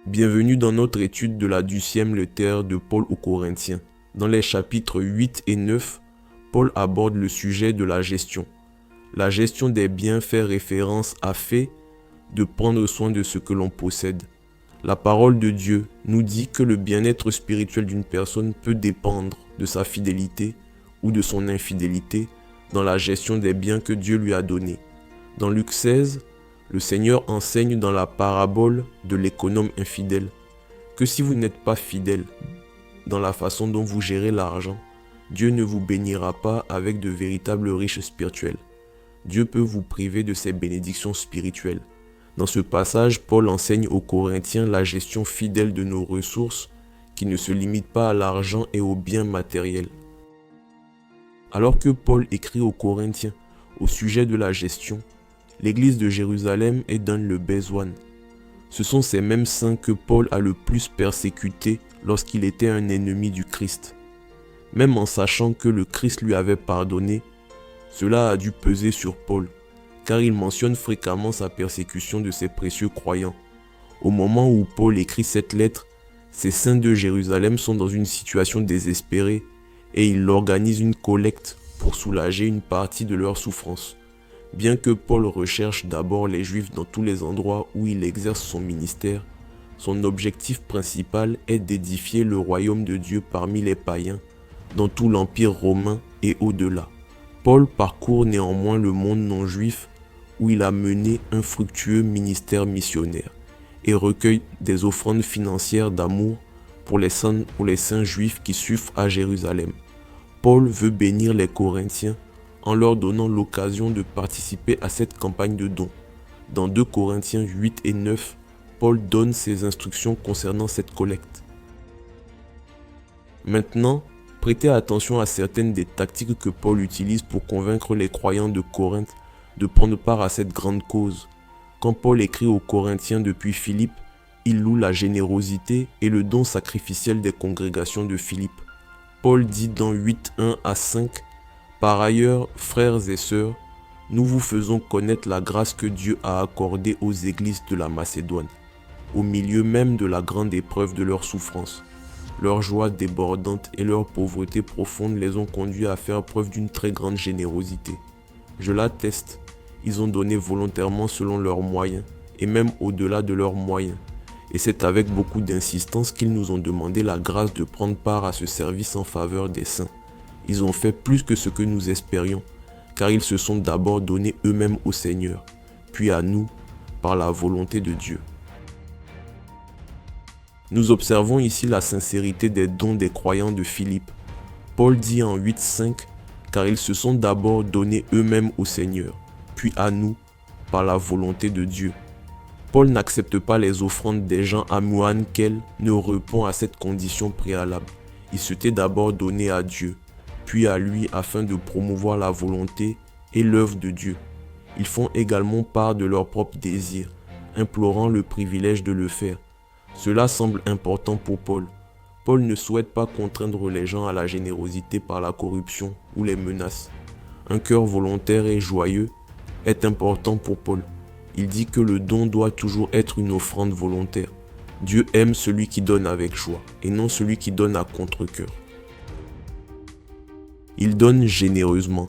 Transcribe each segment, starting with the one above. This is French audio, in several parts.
Bienvenue dans notre étude de la 10e lettre de Paul aux Corinthiens. Dans les chapitres 8 et 9, Paul aborde le sujet de la gestion. La gestion des biens fait référence à fait de prendre soin de ce que l'on possède. La parole de Dieu nous dit que le bien-être spirituel d'une personne peut dépendre de sa fidélité ou de son infidélité dans la gestion des biens que Dieu lui a donnés. Dans Luc 16, le Seigneur enseigne dans la parabole de l'économe infidèle que si vous n'êtes pas fidèle dans la façon dont vous gérez l'argent, Dieu ne vous bénira pas avec de véritables riches spirituels. Dieu peut vous priver de ses bénédictions spirituelles. Dans ce passage, Paul enseigne aux Corinthiens la gestion fidèle de nos ressources qui ne se limite pas à l'argent et aux biens matériels. Alors que Paul écrit aux Corinthiens au sujet de la gestion, l'église de Jérusalem est dans le besoin. Ce sont ces mêmes saints que Paul a le plus persécutés lorsqu'il était un ennemi du Christ. Même en sachant que le Christ lui avait pardonné, cela a dû peser sur Paul, car il mentionne fréquemment sa persécution de ses précieux croyants. Au moment où Paul écrit cette lettre, ces saints de Jérusalem sont dans une situation désespérée et il organise une collecte pour soulager une partie de leur souffrance. Bien que Paul recherche d'abord les Juifs dans tous les endroits où il exerce son ministère, son objectif principal est d'édifier le royaume de Dieu parmi les païens, dans tout l'Empire romain et au-delà. Paul parcourt néanmoins le monde non juif où il a mené un fructueux ministère missionnaire et recueille des offrandes financières d'amour pour les saints juifs qui suivent à Jérusalem. Paul veut bénir les Corinthiens en leur donnant l'occasion de participer à cette campagne de dons. Dans 2 Corinthiens 8 et 9, Paul donne ses instructions concernant cette collecte. Maintenant, prêtez attention à certaines des tactiques que Paul utilise pour convaincre les croyants de Corinthe de prendre part à cette grande cause. Quand Paul écrit aux Corinthiens depuis Philippe, il loue la générosité et le don sacrificiel des congrégations de Philippe. Paul dit dans 8:1 à 5, « Par ailleurs, frères et sœurs, nous vous faisons connaître la grâce que Dieu a accordée aux églises de la Macédoine, au milieu même de la grande épreuve de leur souffrance. Leur joie débordante et leur pauvreté profonde les ont conduits à faire preuve d'une très grande générosité. Je l'atteste, ils ont donné volontairement selon leurs moyens, et même au-delà de leurs moyens. Et c'est avec beaucoup d'insistance qu'ils nous ont demandé la grâce de prendre part à ce service en faveur des saints. Ils ont fait plus que ce que nous espérions, car ils se sont d'abord donnés eux-mêmes au Seigneur, puis à nous, par la volonté de Dieu. » Nous observons ici la sincérité des dons des croyants de Philippe. Paul dit en 8:5, « Car ils se sont d'abord donnés eux-mêmes au Seigneur, puis à nous, par la volonté de Dieu. » Paul n'accepte pas les offrandes des gens à moine qu'elle ne répond à cette condition préalable. Il s'était d'abord donné à Dieu, puis à lui afin de promouvoir la volonté et l'œuvre de Dieu. Ils font également part de leurs propres désirs, implorant le privilège de le faire. Cela semble important pour Paul. Paul ne souhaite pas contraindre les gens à la générosité par la corruption ou les menaces. Un cœur volontaire et joyeux est important pour Paul. Il dit que le don doit toujours être une offrande volontaire. Dieu aime celui qui donne avec joie et non celui qui donne à contre-cœur. Il donne généreusement,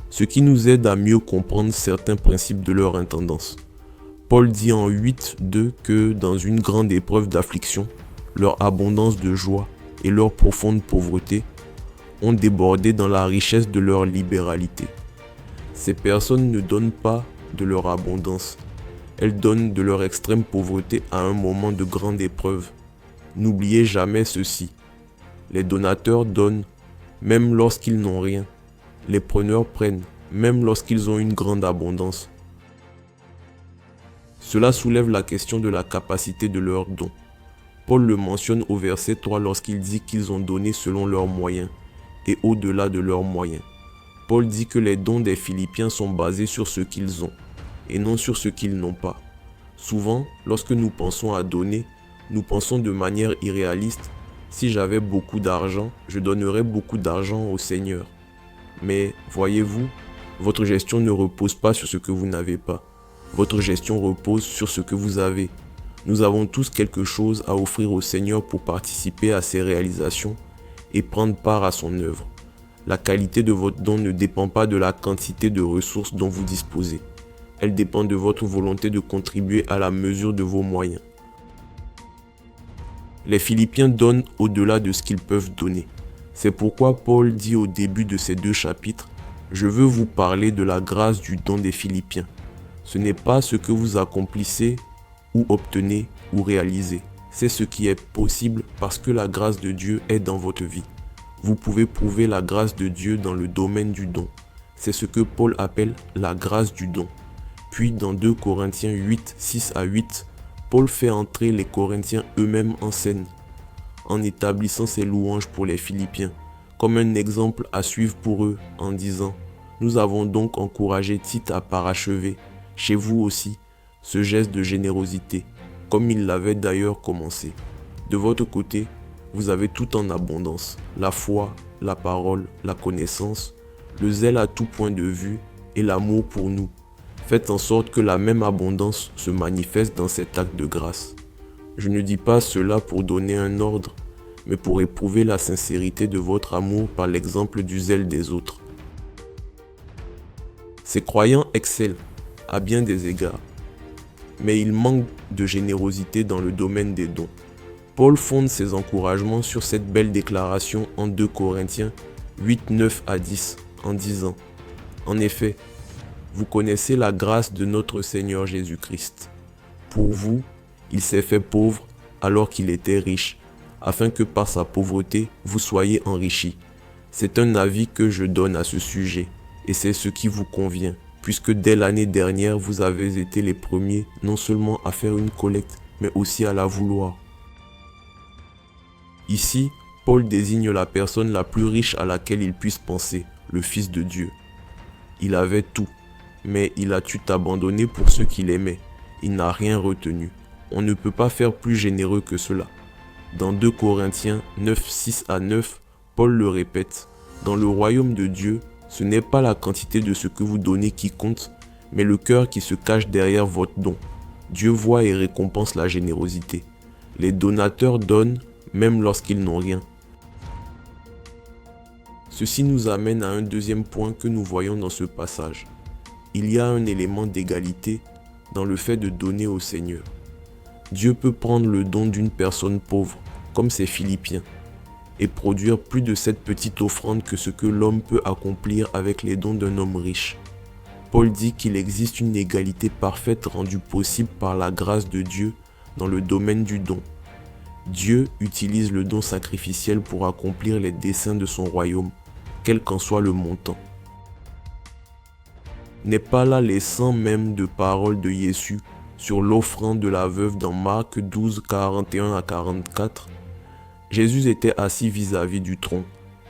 ce qui nous aide à mieux comprendre certains principes de leur intendance. Paul dit en 8:2 que dans une grande épreuve d'affliction, leur abondance de joie et leur profonde pauvreté ont débordé dans la richesse de leur libéralité. Ces personnes ne donnent pas de leur abondance, elles donnent de leur extrême pauvreté à un moment de grande épreuve. N'oubliez jamais ceci, les donateurs donnent même lorsqu'ils n'ont rien, les preneurs prennent même lorsqu'ils ont une grande abondance. Cela soulève la question de la capacité de leurs dons. Paul le mentionne au verset 3 lorsqu'il dit qu'ils ont donné selon leurs moyens et au-delà de leurs moyens. Paul dit que les dons des Philippiens sont basés sur ce qu'ils ont et non sur ce qu'ils n'ont pas. Souvent, lorsque nous pensons à donner, nous pensons de manière irréaliste. Si j'avais beaucoup d'argent, je donnerais beaucoup d'argent au Seigneur. Mais voyez-vous, votre gestion ne repose pas sur ce que vous n'avez pas. Votre gestion repose sur ce que vous avez. Nous avons tous quelque chose à offrir au Seigneur pour participer à ses réalisations et prendre part à son œuvre. La qualité de votre don ne dépend pas de la quantité de ressources dont vous disposez. Elle dépend de votre volonté de contribuer à la mesure de vos moyens. Les Philippiens donnent au-delà de ce qu'ils peuvent donner. C'est pourquoi Paul dit au début de ces 2 chapitres, « Je veux vous parler de la grâce du don des Philippiens. Ce n'est pas ce que vous accomplissez ou obtenez ou réalisez. C'est ce qui est possible parce que la grâce de Dieu est dans votre vie. Vous pouvez prouver la grâce de Dieu dans le domaine du don. C'est ce que Paul appelle la grâce du don. » Puis dans 2 Corinthiens 8, 6 à 8, Paul fait entrer les Corinthiens eux-mêmes en scène, en établissant ses louanges pour les Philippiens, comme un exemple à suivre pour eux, en disant « Nous avons donc encouragé Tite à parachever, chez vous aussi, ce geste de générosité, comme il l'avait d'ailleurs commencé. De votre côté, vous avez tout en abondance, la foi, la parole, la connaissance, le zèle à tout point de vue et l'amour pour nous. Faites en sorte que la même abondance se manifeste dans cet acte de grâce. Je ne dis pas cela pour donner un ordre, mais pour éprouver la sincérité de votre amour par l'exemple du zèle des autres. » Ces croyants excellent à bien des égards, mais ils manquent de générosité dans le domaine des dons. Paul fonde ses encouragements sur cette belle déclaration en 2 Corinthiens 8, 9 à 10 en disant « En effet, vous connaissez la grâce de notre Seigneur Jésus-Christ. Pour vous, il s'est fait pauvre alors qu'il était riche, afin que par sa pauvreté, vous soyez enrichis. C'est un avis que je donne à ce sujet, et c'est ce qui vous convient, puisque dès l'année dernière, vous avez été les premiers non seulement à faire une collecte, mais aussi à la vouloir. » Ici, Paul désigne la personne la plus riche à laquelle il puisse penser, le Fils de Dieu. Il avait tout, mais il a tout abandonné pour ceux qu'il aimait. Il n'a rien retenu. On ne peut pas faire plus généreux que cela. Dans 2 Corinthiens 9, 6 à 9, Paul le répète, « Dans le royaume de Dieu, ce n'est pas la quantité de ce que vous donnez qui compte, mais le cœur qui se cache derrière votre don. Dieu voit et récompense la générosité. Les donateurs donnent, même lorsqu'ils n'ont rien. » Ceci nous amène à un deuxième point que nous voyons dans ce passage. Il y a un élément d'égalité dans le fait de donner au Seigneur. Dieu peut prendre le don d'une personne pauvre, comme ces Philippiens, et produire plus de cette petite offrande que ce que l'homme peut accomplir avec les dons d'un homme riche. Paul dit qu'il existe une égalité parfaite rendue possible par la grâce de Dieu dans le domaine du don. Dieu utilise le don sacrificiel pour accomplir les desseins de son royaume, quel qu'en soit le montant. N'est pas là l'essence même de paroles de Jésus sur l'offrande de la veuve dans Marc 12, 41 à 44. Jésus était assis vis-à-vis du tronc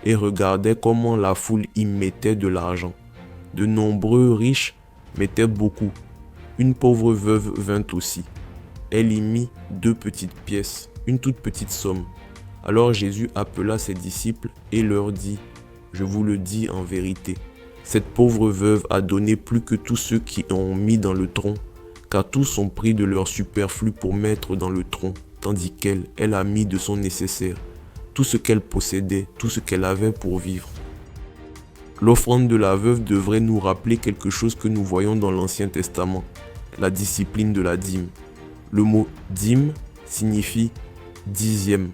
et regardait comment la foule y mettait de l'argent. De nombreux riches mettaient beaucoup. Une pauvre veuve vint aussi. Elle y mit 2 petites pièces, une toute petite somme. Alors Jésus appela ses disciples et leur dit, « Je vous le dis en vérité, cette pauvre veuve a donné plus que tous ceux qui ont mis dans le tronc, car tous ont pris de leur superflu pour mettre dans le tronc, tandis qu'elle, elle a mis de son nécessaire, tout ce qu'elle possédait, tout ce qu'elle avait pour vivre. » L'offrande de la veuve devrait nous rappeler quelque chose que nous voyons dans l'Ancien Testament, la discipline de la dîme. Le mot « dîme » signifie « dixième ».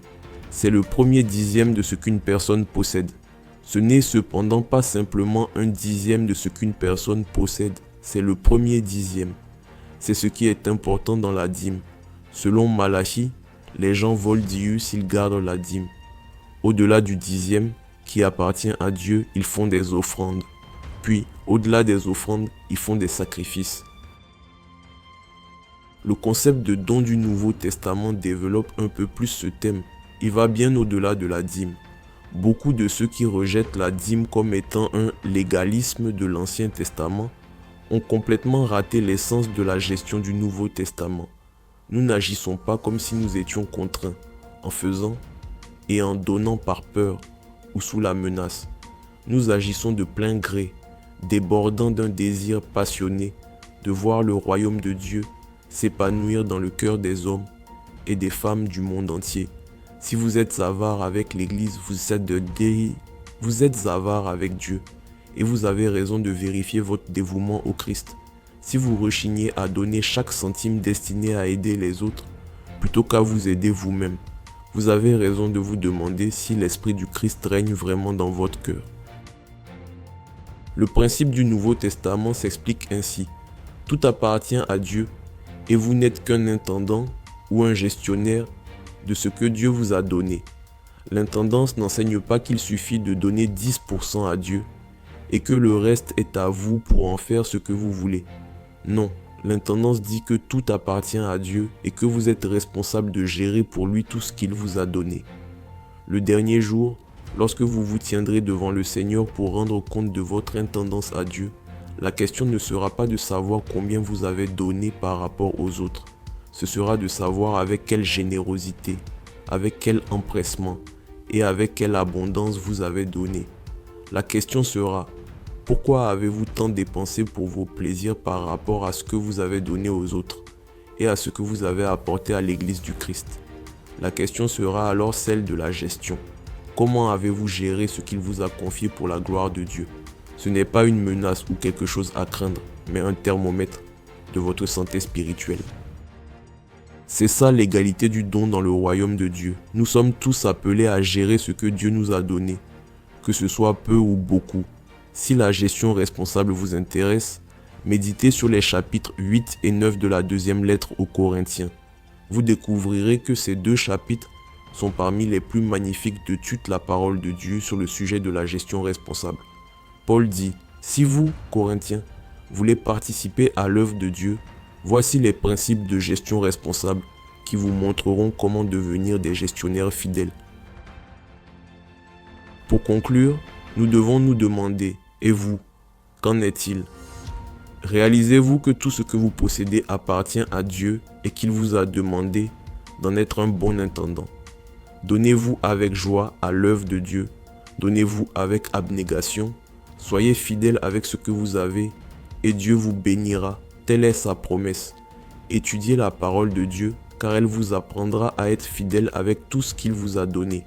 C'est le premier dixième de ce qu'une personne possède. Ce n'est cependant pas simplement un dixième de ce qu'une personne possède, c'est le premier dixième. C'est ce qui est important dans la dîme. Selon Malachie, les gens volent Dieu s'ils gardent la dîme. Au-delà du dixième, qui appartient à Dieu, ils font des offrandes. Puis, au-delà des offrandes, ils font des sacrifices. Le concept de don du Nouveau Testament développe un peu plus ce thème. Il va bien au-delà de la dîme. Beaucoup de ceux qui rejettent la dîme comme étant un légalisme de l'Ancien Testament ont complètement raté l'essence de la gestion du Nouveau Testament. Nous n'agissons pas comme si nous étions contraints, en faisant et en donnant par peur ou sous la menace. Nous agissons de plein gré, débordant d'un désir passionné de voir le royaume de Dieu s'épanouir dans le cœur des hommes et des femmes du monde entier. Si vous êtes avare avec l'Église, vous êtes avare avec Dieu et vous avez raison de vérifier votre dévouement au Christ. Si vous rechignez à donner chaque centime destiné à aider les autres plutôt qu'à vous aider vous-même, vous avez raison de vous demander si l'Esprit du Christ règne vraiment dans votre cœur. Le principe du Nouveau Testament s'explique ainsi. Tout appartient à Dieu et vous n'êtes qu'un intendant ou un gestionnaire de ce que Dieu vous a donné. L'intendance n'enseigne pas qu'il suffit de donner 10% à Dieu et que le reste est à vous pour en faire ce que vous voulez. Non, l'intendance dit que tout appartient à Dieu et que vous êtes responsable de gérer pour lui tout ce qu'il vous a donné. Le dernier jour, lorsque vous vous tiendrez devant le Seigneur pour rendre compte de votre intendance à Dieu, la question ne sera pas de savoir combien vous avez donné par rapport aux autres. Ce sera de savoir avec quelle générosité, avec quel empressement et avec quelle abondance vous avez donné. La question sera: pourquoi avez-vous tant dépensé pour vos plaisirs par rapport à ce que vous avez donné aux autres et à ce que vous avez apporté à l'Église du Christ? La question sera alors celle de la gestion. Comment avez-vous géré ce qu'il vous a confié pour la gloire de Dieu? Ce n'est pas une menace ou quelque chose à craindre, mais un thermomètre de votre santé spirituelle. C'est ça l'égalité du don dans le royaume de Dieu. Nous sommes tous appelés à gérer ce que Dieu nous a donné, que ce soit peu ou beaucoup. Si la gestion responsable vous intéresse, méditez sur les chapitres 8 et 9 de la deuxième lettre aux Corinthiens. Vous découvrirez que ces deux chapitres sont parmi les plus magnifiques de toute la parole de Dieu sur le sujet de la gestion responsable. Paul dit: si vous, Corinthiens, voulez participer à l'œuvre de Dieu, voici les principes de gestion responsable qui vous montreront comment devenir des gestionnaires fidèles. Pour conclure, nous devons nous demander: et vous, qu'en est-il? Réalisez-vous que tout ce que vous possédez appartient à Dieu et qu'il vous a demandé d'en être un bon intendant? Donnez-vous avec joie à l'œuvre de Dieu, donnez-vous avec abnégation, soyez fidèles avec ce que vous avez et Dieu vous bénira, telle est sa promesse. Étudiez la parole de Dieu car elle vous apprendra à être fidèle avec tout ce qu'il vous a donné.